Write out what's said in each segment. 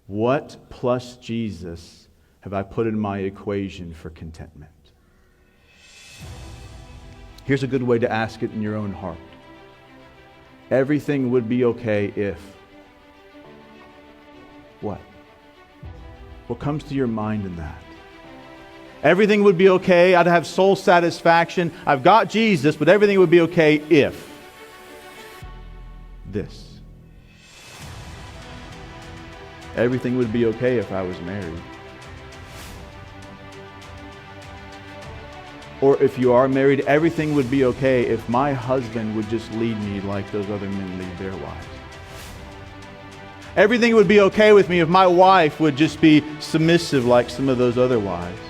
What plus Jesus have I put in my equation for contentment? Here's a good way to ask it in your own heart. Everything would be okay if... What? What comes to your mind in that? Everything would be okay. I'd have soul satisfaction. I've got Jesus, but everything would be okay if... this. Everything would be okay if I was married. Or if you are married, everything would be okay if my husband would just lead me like those other men lead their wives. Everything would be okay with me if my wife would just be submissive like some of those other wives.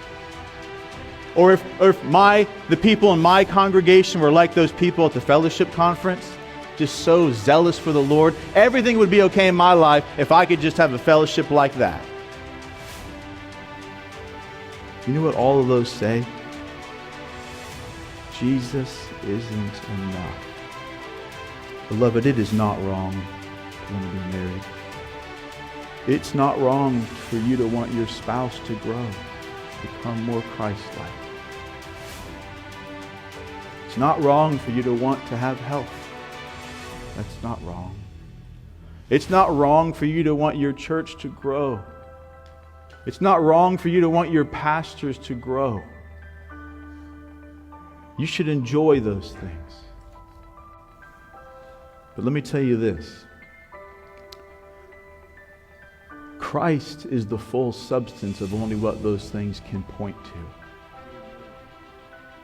Or if the people in my congregation were like those people at the fellowship conference, just so zealous for the Lord, everything would be okay in my life if I could just have a fellowship like that. You know what all of those say? Jesus isn't enough. Beloved, it is not wrong to want to be married. It's not wrong for you to want your spouse to grow, become more Christ-like. It's not wrong for you to want to have health. That's not wrong. It's not wrong for you to want your church to grow. It's not wrong for you to want your pastors to grow. You should enjoy those things. But let me tell you this. Christ is the full substance of only what those things can point to.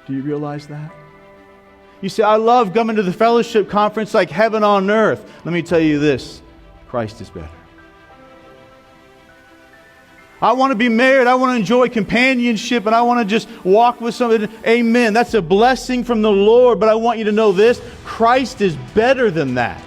Do you realize that? You say, I love coming to the fellowship conference like heaven on earth. Let me tell you this. Christ is better. I want to be married. I want to enjoy companionship, and I want to just walk with somebody. Amen. That's a blessing from the Lord, but I want you to know this. Christ is better than that.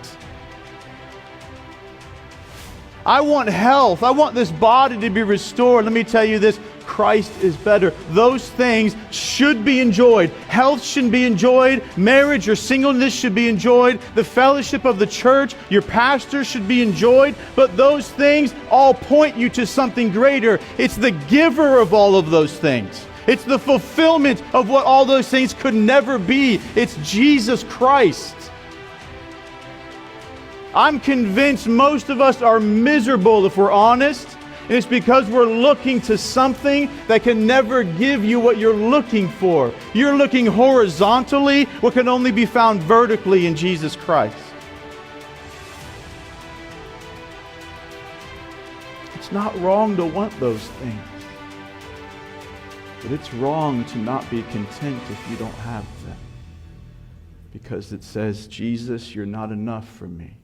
I want health. I want this body to be restored. Let me tell you this. Christ is better. Those things should be enjoyed. Health should be enjoyed. Marriage or singleness should be enjoyed. The fellowship of the church, your pastor should be enjoyed. But those things all point you to something greater. It's the giver of all of those things. It's the fulfillment of what all those things could never be. It's Jesus Christ. I'm convinced most of us are miserable if we're honest. And it's because we're looking to something that can never give you what you're looking for. You're looking horizontally, what can only be found vertically in Jesus Christ. It's not wrong to want those things. But it's wrong to not be content if you don't have them. Because it says, Jesus, you're not enough for me.